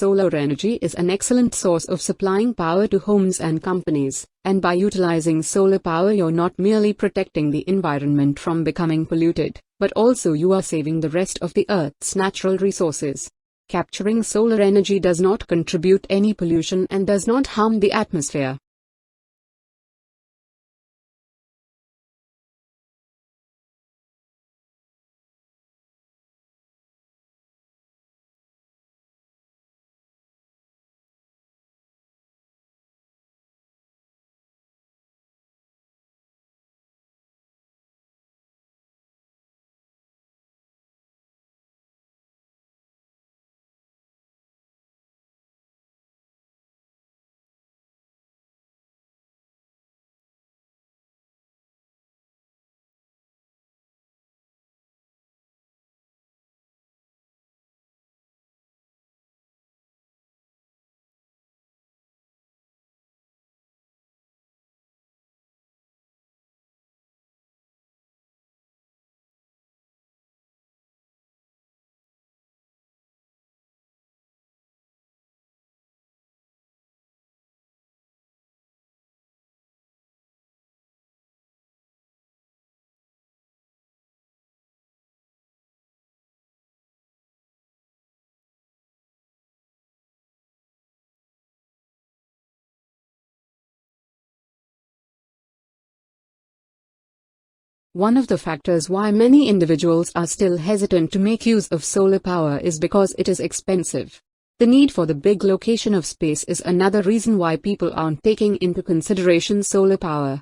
solar energy is an excellent source of supplying power to homes and companies, and by utilizing solar power you're not merely protecting the environment from becoming polluted, but also you are saving the rest of the Earth's natural resources. Capturing solar energy does not contribute any pollution and does not harm the atmosphere. One of the factors why many individuals are still hesitant to make use of solar power is because it is expensive. The need for the big location of space is another reason why people aren't taking into consideration solar power.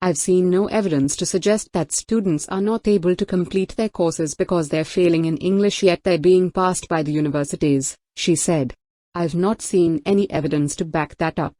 I've seen no evidence to suggest that students are not able to complete their courses because they're failing in English yet they're being passed by the universities, she said. I've not seen any evidence to back that up.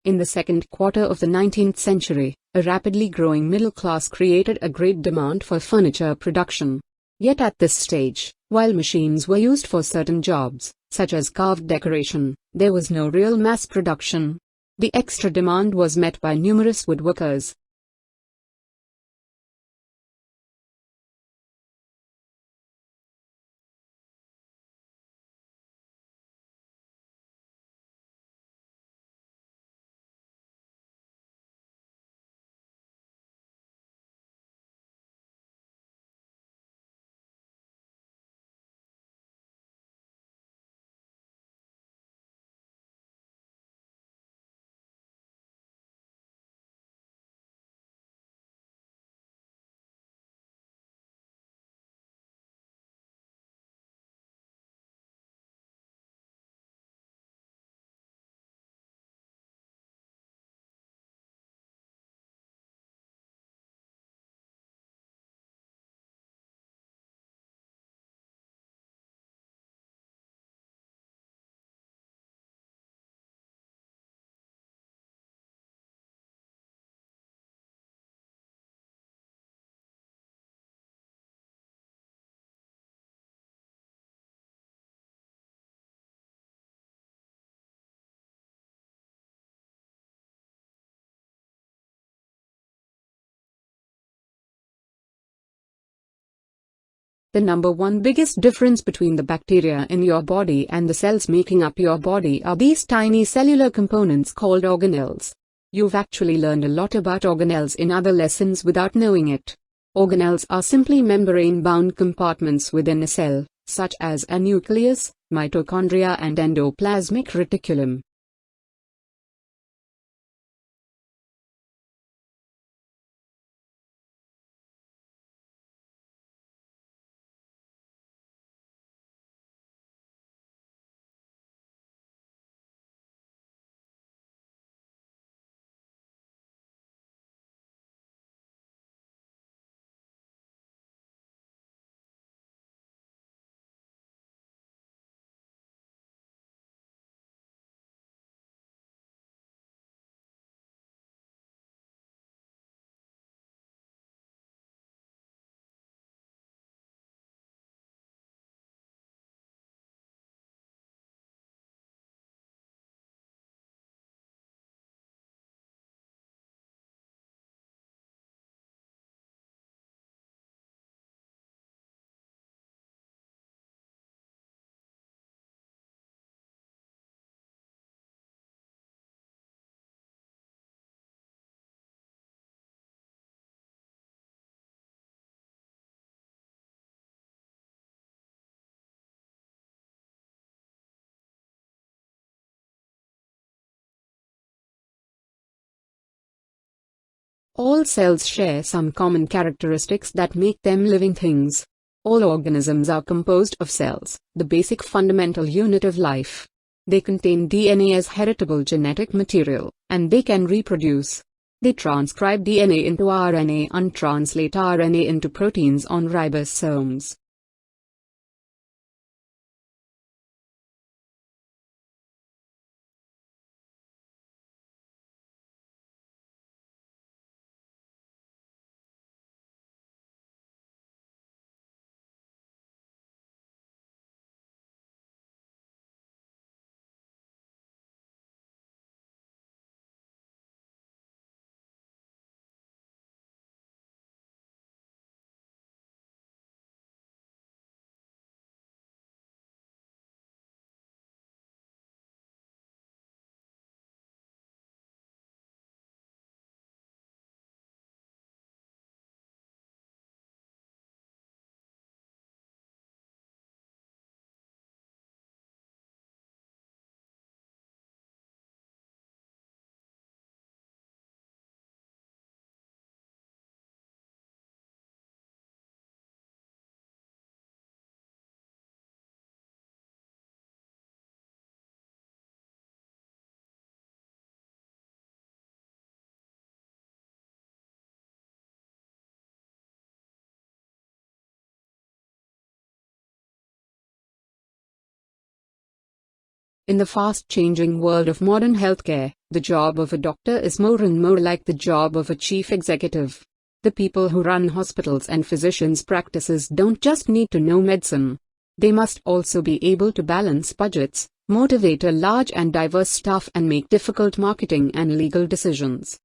In the second quarter of the 19th century, a rapidly growing middle class created a great demand for furniture production. Yet at this stage, while machines were used for certain jobs, such as carved decoration, there was no real mass production. The extra demand was met by numerous woodworkers. The number one biggest difference between the bacteria in your body and the cells making up your body are these tiny cellular components called organelles. You've actually learned a lot about organelles in other lessons without knowing it. Organelles are simply membrane-bound compartments within a cell, such as a nucleus, mitochondria and endoplasmic reticulum. All cells share some common characteristics that make them living things. All organisms are composed of cells, the basic fundamental unit of life. They contain DNA as heritable genetic material, and they can reproduce. They transcribe DNA into RNA and translate RNA into proteins on ribosomes. In the fast-changing world of modern healthcare, the job of a doctor is more and more like the job of a chief executive. The people who run hospitals and physicians' practices don't just need to know medicine. They must also be able to balance budgets, motivate a large and diverse staff, and make difficult marketing and legal decisions.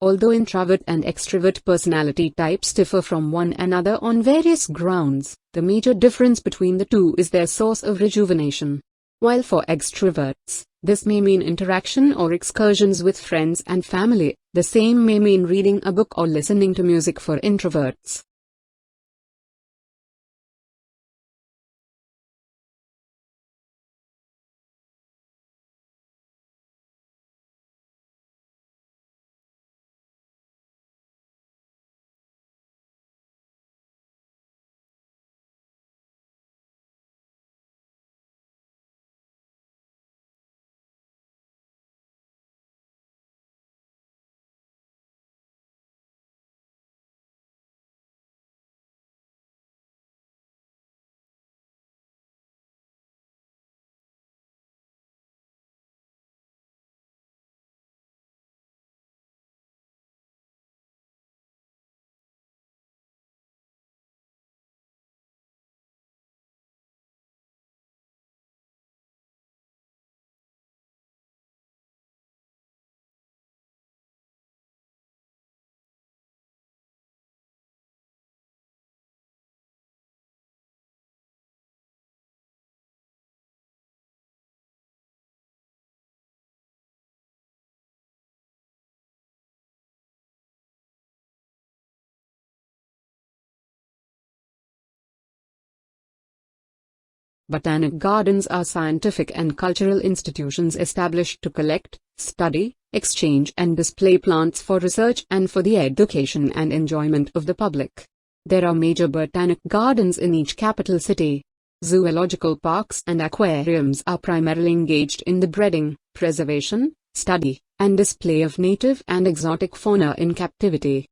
Although introvert and extrovert personality types differ from one another on various grounds, the major difference between the two is their source of rejuvenation. While for extroverts, this may mean interaction or excursions with friends and family, the same may mean reading a book or listening to music for introverts. Botanic gardens are scientific and cultural institutions established to collect, study, exchange and display plants for research and for the education and enjoyment of the public. There are major botanic gardens in each capital city. Zoological parks and aquariums are primarily engaged in the breeding, preservation, study, and display of native and exotic fauna in captivity.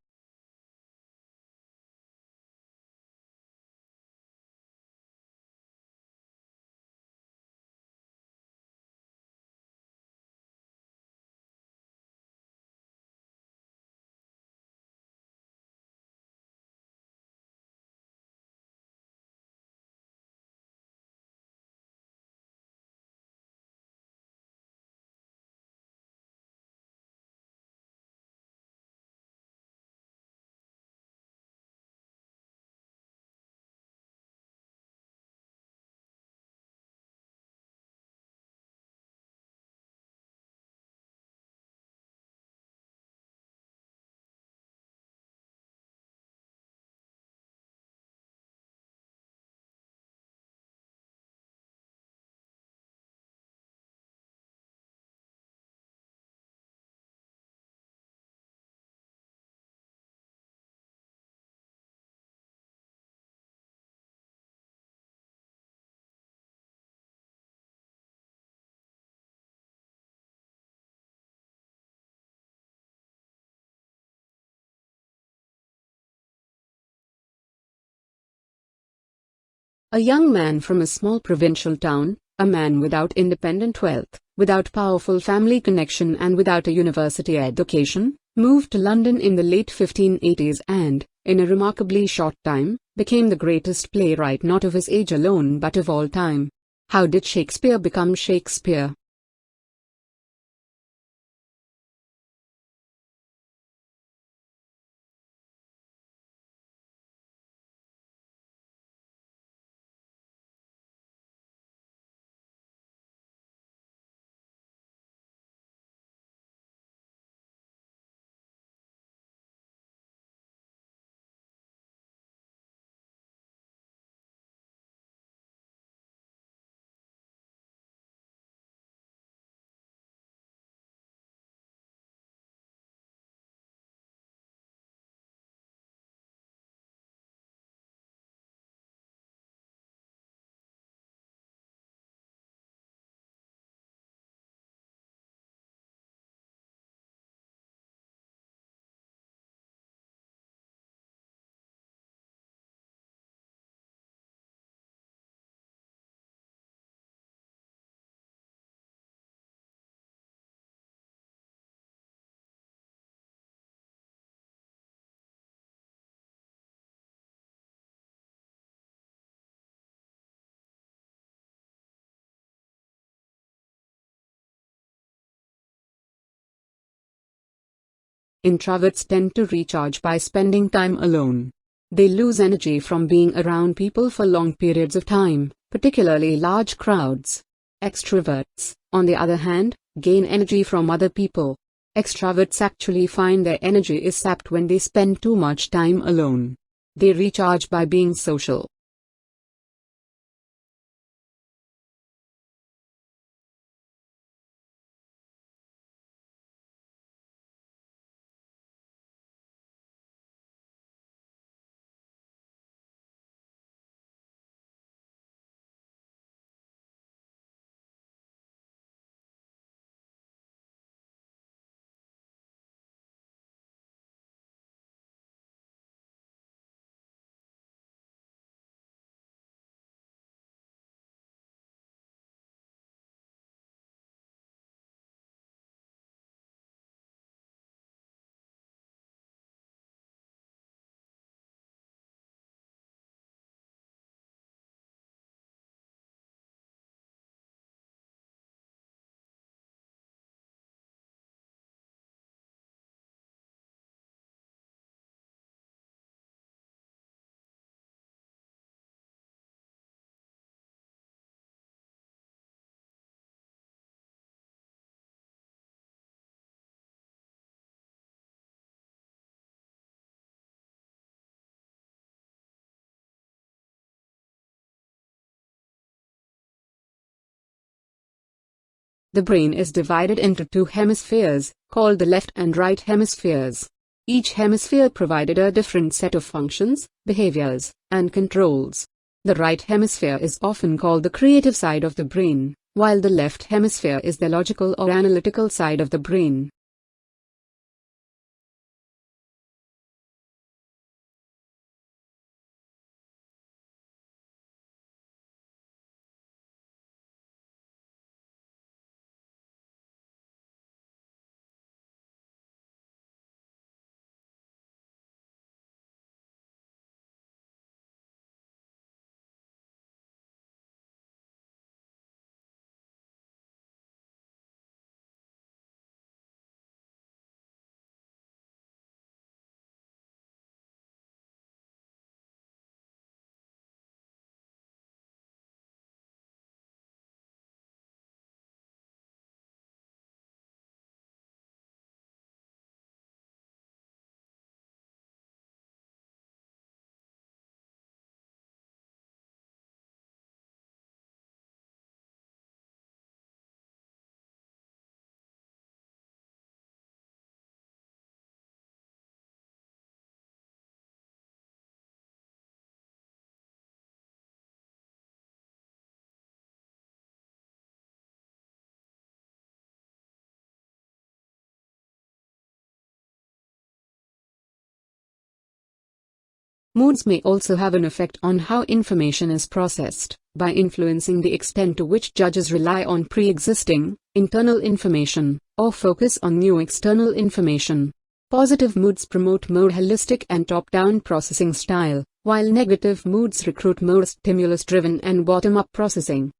A young man from a small provincial town, a man without independent wealth, without powerful family connection and without a university education, moved to London in the late 1580s and, in a remarkably short time, became the greatest playwright not of his age alone but of all time. How did Shakespeare become Shakespeare? Introverts tend to recharge by spending time alone. They lose energy from being around people for long periods of time, particularly large crowds. Extroverts, on the other hand, gain energy from other people. Extroverts actually find their energy is sapped when they spend too much time alone. They recharge by being social. The brain is divided into two hemispheres, called the left and right hemispheres. Each hemisphere provided a different set of functions, behaviors, and controls. The right hemisphere is often called the creative side of the brain, while the left hemisphere is the logical or analytical side of the brain. Moods may also have an effect on how information is processed, by influencing the extent to which judges rely on pre-existing, internal information, or focus on new external information. Positive moods promote more holistic and top-down processing style, while negative moods recruit more stimulus-driven and bottom-up processing.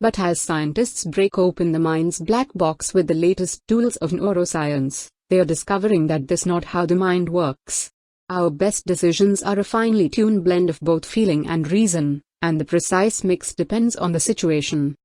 But as scientists break open the mind's black box with the latest tools of neuroscience, they are discovering that this is not how the mind works. Our best decisions are a finely tuned blend of both feeling and reason, and the precise mix depends on the situation.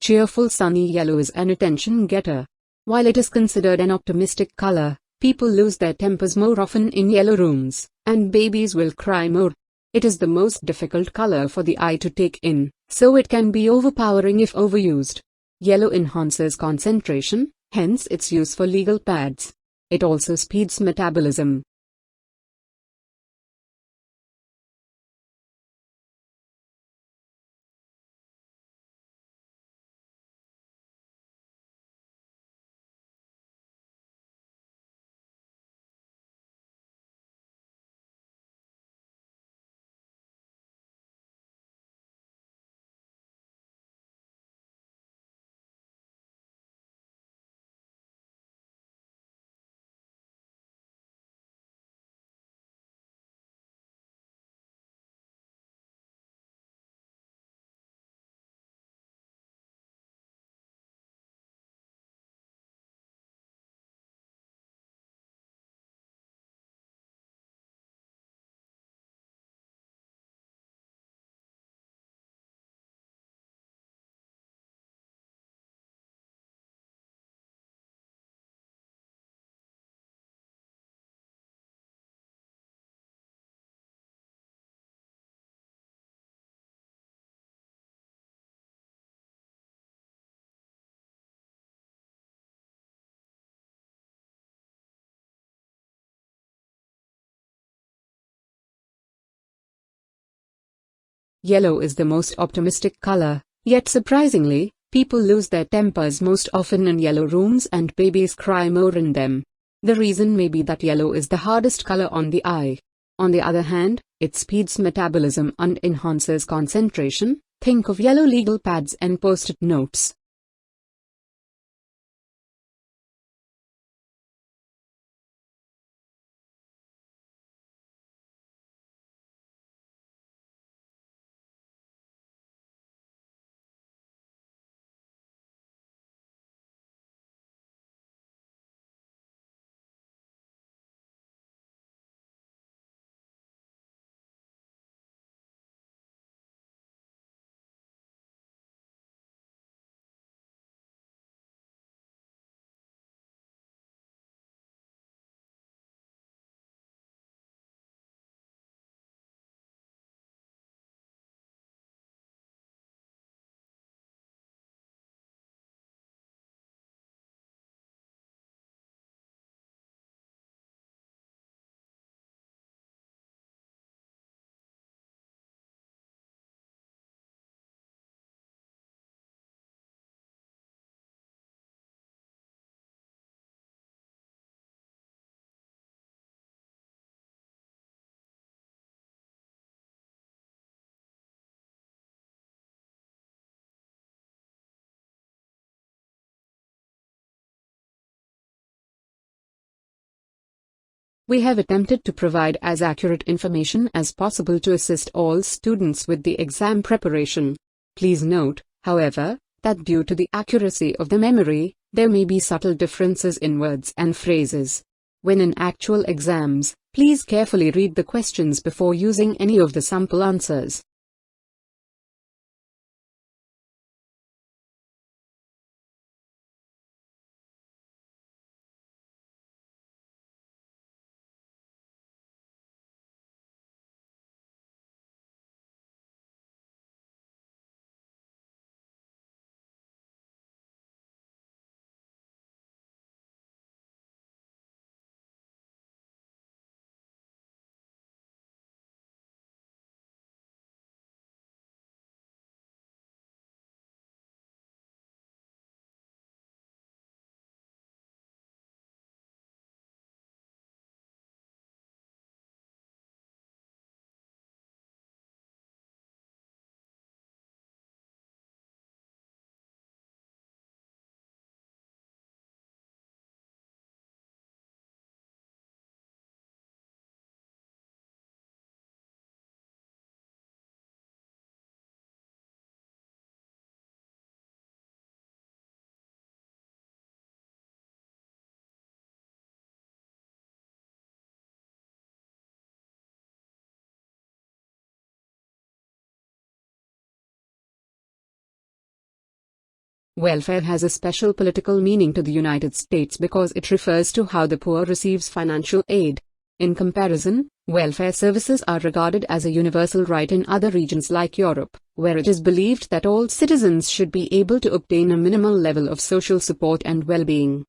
Cheerful sunny yellow is an attention getter. While it is considered an optimistic color, people lose their tempers more often in yellow rooms, and babies will cry more. It is the most difficult color for the eye to take in, so it can be overpowering if overused. Yellow enhances concentration, hence its use for legal pads. It also speeds metabolism. Yellow is the most optimistic color, yet surprisingly, people lose their tempers most often in yellow rooms and babies cry more in them. The reason may be that yellow is the hardest color on the eye. On the other hand, it speeds metabolism and enhances concentration. Think of yellow legal pads and post-it notes. we have attempted to provide as accurate information as possible to assist all students with the exam preparation. Please note, however, that due to the accuracy of the memory, there may be subtle differences in words and phrases. When in actual exams, please carefully read the questions before using any of the sample answers. Welfare has a special political meaning to the United States because it refers to how the poor receives financial aid. In comparison, welfare services are regarded as a universal right in other regions like Europe, where it is believed that all citizens should be able to obtain a minimal level of social support and well-being.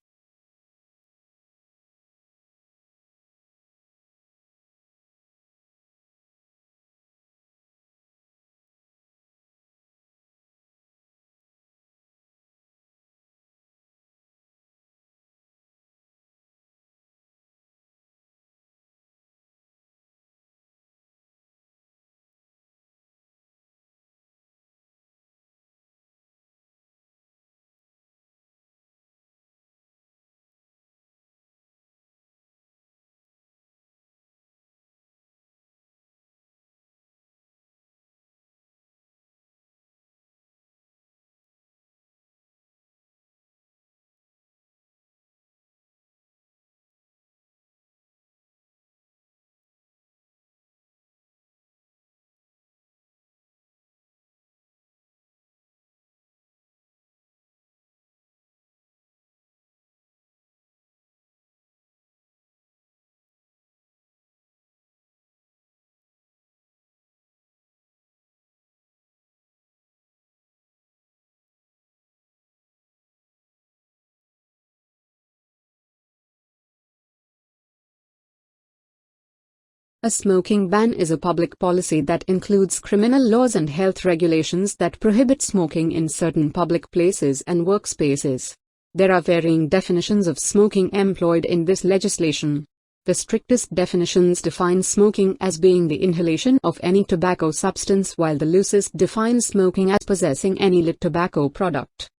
A smoking ban is a public policy that includes criminal laws and health regulations that prohibit smoking in certain public places and workspaces. There are varying definitions of smoking employed in this legislation. The strictest definitions define smoking as being the inhalation of any tobacco substance, while the loosest defines smoking as possessing any lit tobacco product.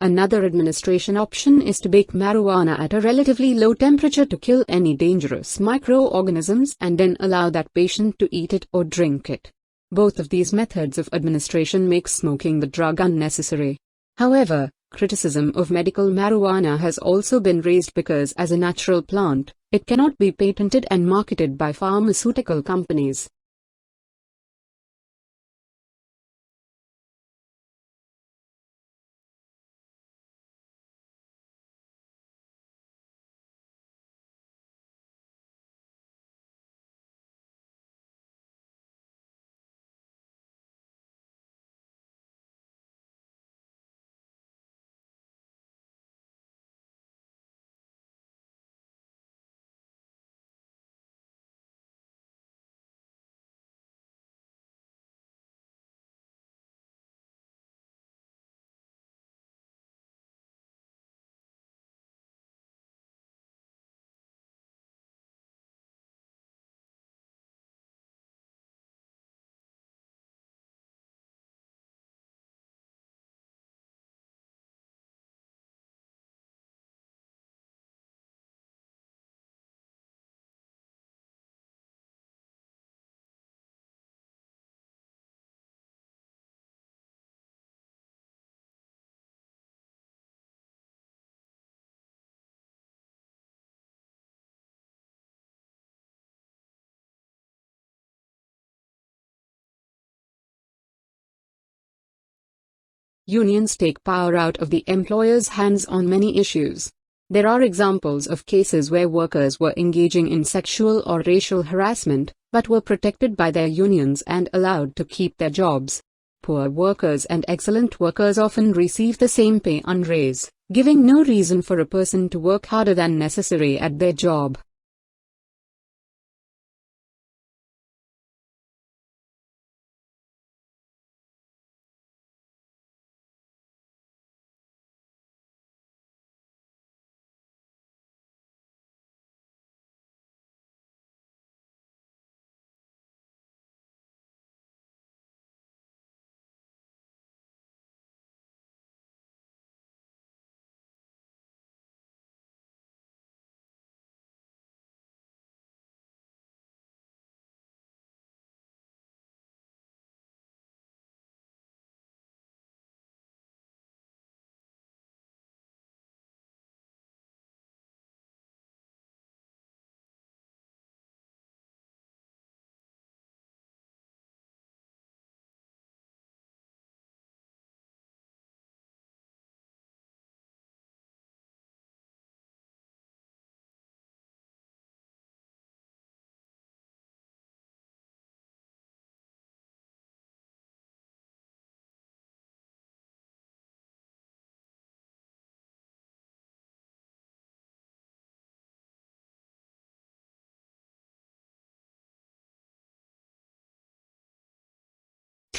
Another administration option is to bake marijuana at a relatively low temperature to kill any dangerous microorganisms and then allow that patient to eat it or drink it. Both of these methods of administration make smoking the drug unnecessary. However, criticism of medical marijuana has also been raised because as a natural plant, it cannot be patented and marketed by pharmaceutical companies. Unions take power out of the employer's hands on many issues. There are examples of cases where workers were engaging in sexual or racial harassment, but were protected by their unions and allowed to keep their jobs. Poor workers and excellent workers often receive the same pay and raise, giving no reason for a person to work harder than necessary at their job.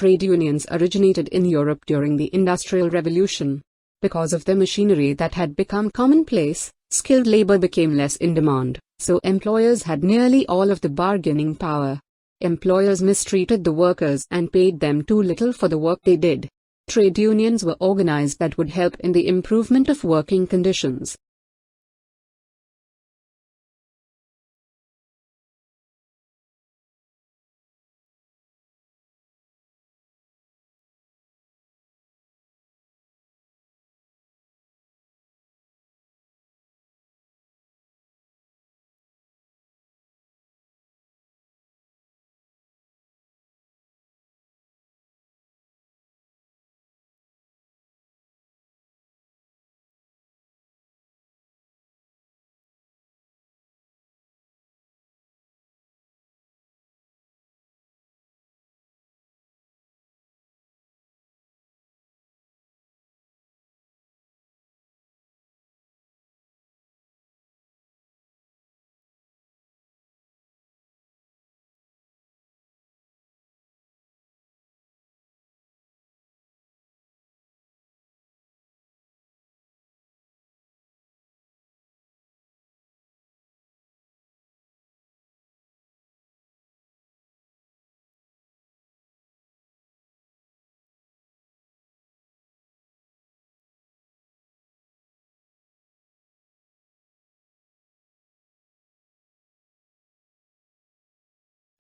Trade unions originated in Europe during the Industrial Revolution. Because of the machinery that had become commonplace, skilled labor became less in demand, so employers had nearly all of the bargaining power. Employers mistreated the workers and paid them too little for the work they did. Trade unions were organized that would help in the improvement of working conditions.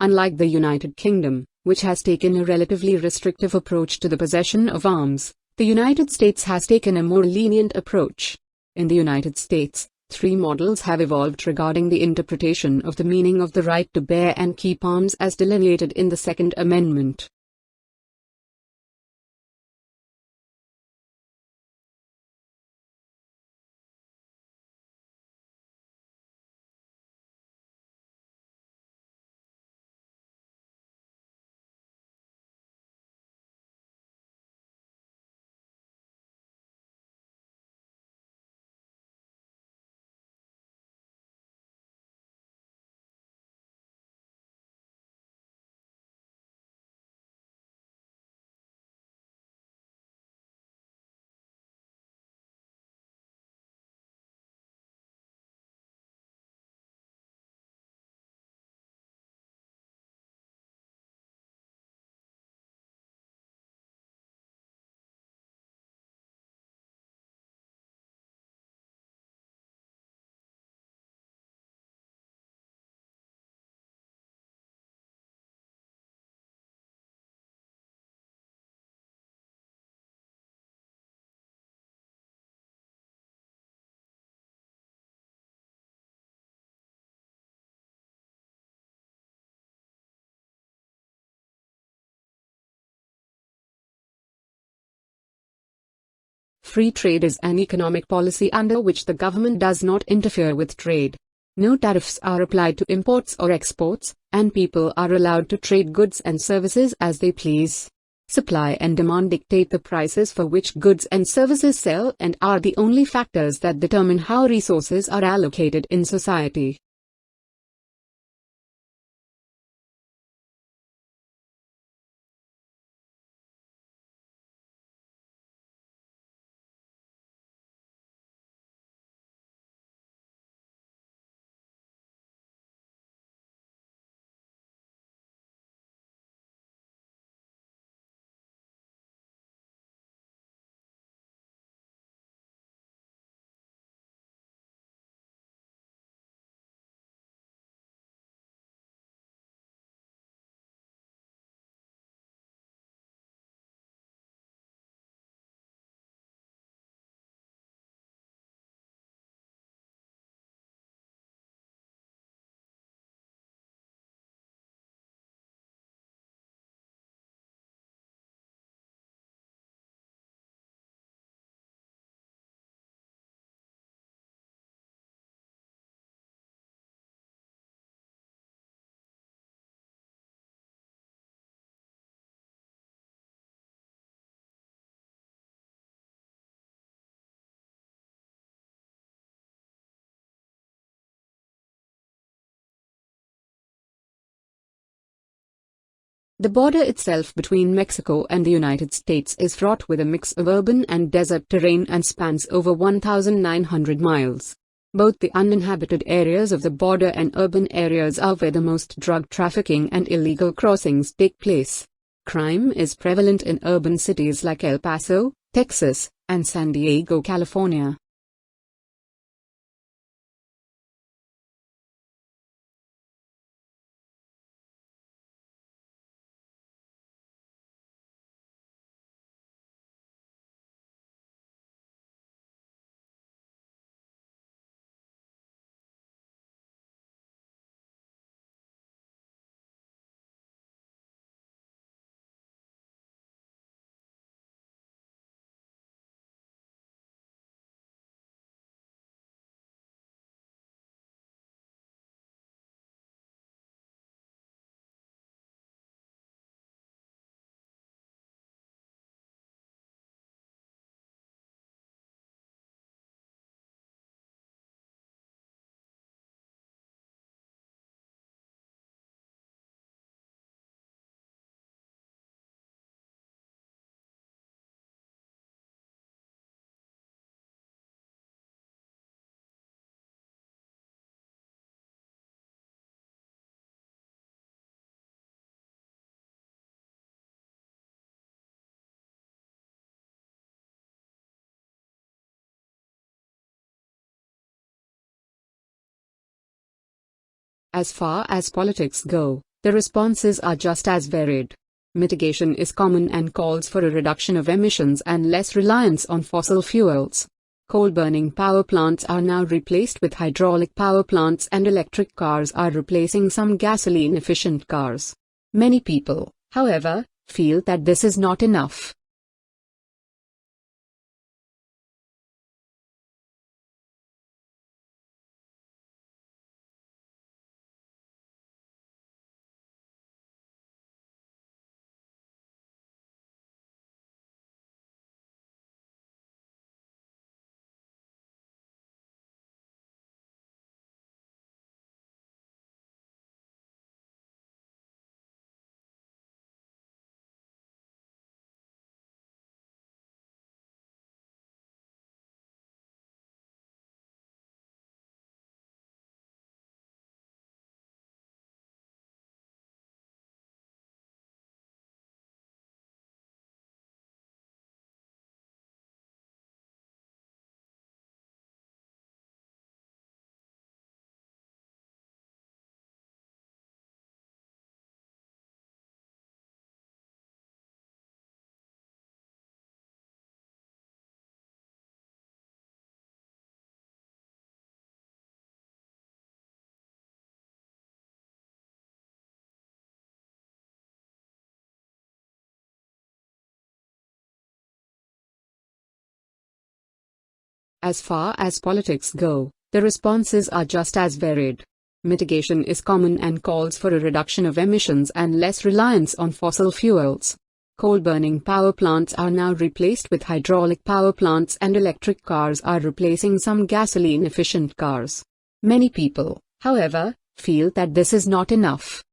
Unlike the United Kingdom, which has taken a relatively restrictive approach to the possession of arms, the United States has taken a more lenient approach. In the United States, three models have evolved regarding the interpretation of the meaning of the right to bear and keep arms as delineated in the Second Amendment. Free trade is an economic policy under which the government does not interfere with trade. No tariffs are applied to imports or exports, and people are allowed to trade goods and services as they please. Supply and demand dictate the prices for which goods and services sell and are the only factors that determine how resources are allocated in society. The border itself between Mexico and the United States is fraught with a mix of urban and desert terrain and spans over 1,900 miles. Both the uninhabited areas of the border and urban areas are where the most drug trafficking and illegal crossings take place. Crime is prevalent in urban cities like El Paso, Texas, and San Diego, California. As far as politics go, the responses are just as varied. Mitigation is common and calls for a reduction of emissions and less reliance on fossil fuels. Coal-burning power plants are now replaced with hydraulic power plants, and electric cars are replacing some gasoline-efficient cars. Many people, however, feel that this is not enough. As far as politics go, the responses are just as varied. Mitigation is common and calls for a reduction of emissions and less reliance on fossil fuels. Coal-burning power plants are now replaced with hydraulic power plants, and electric cars are replacing some gasoline-efficient cars. Many people, however, feel that this is not enough.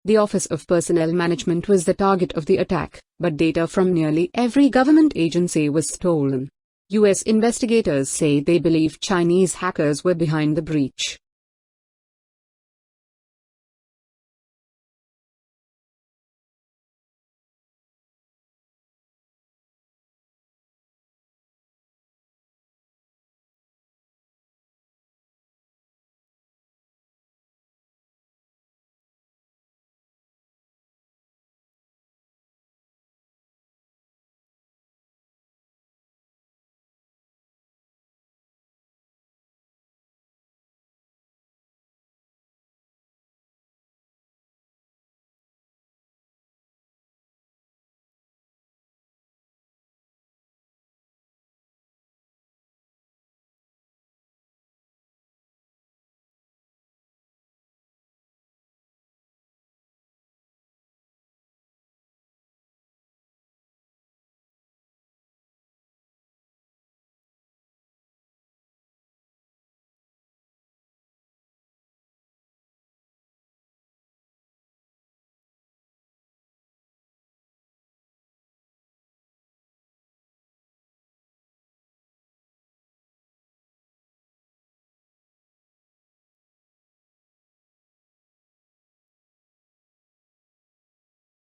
The Office of Personnel Management was the target of the attack, but data from nearly every government agency was stolen. U.S. investigators say they believe Chinese hackers were behind the breach.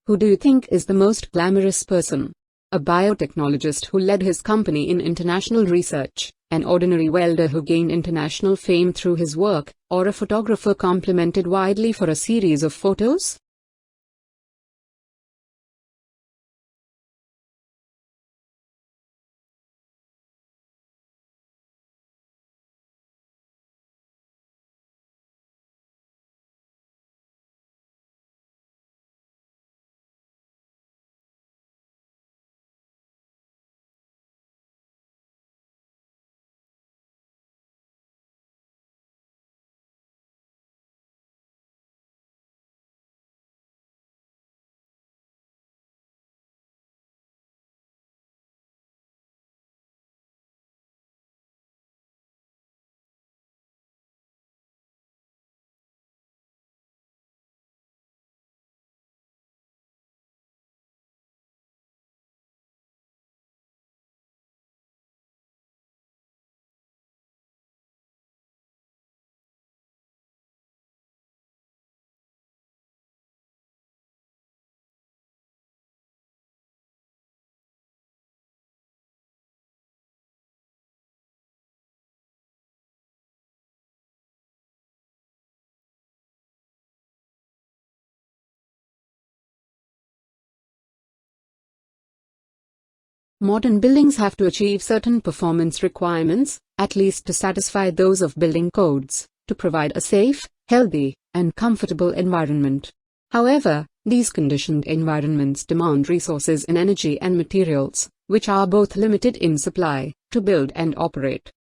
Who do you think is the most glamorous person? A biotechnologist who led his company in international research, an ordinary welder who gained international fame through his work, or a photographer complimented widely for a series of photos? Modern buildings have to achieve certain performance requirements, at least to satisfy those of building codes, to provide a safe, healthy, and comfortable environment. However, these conditioned environments demand resources in energy and materials, which are both limited in supply, to build and operate.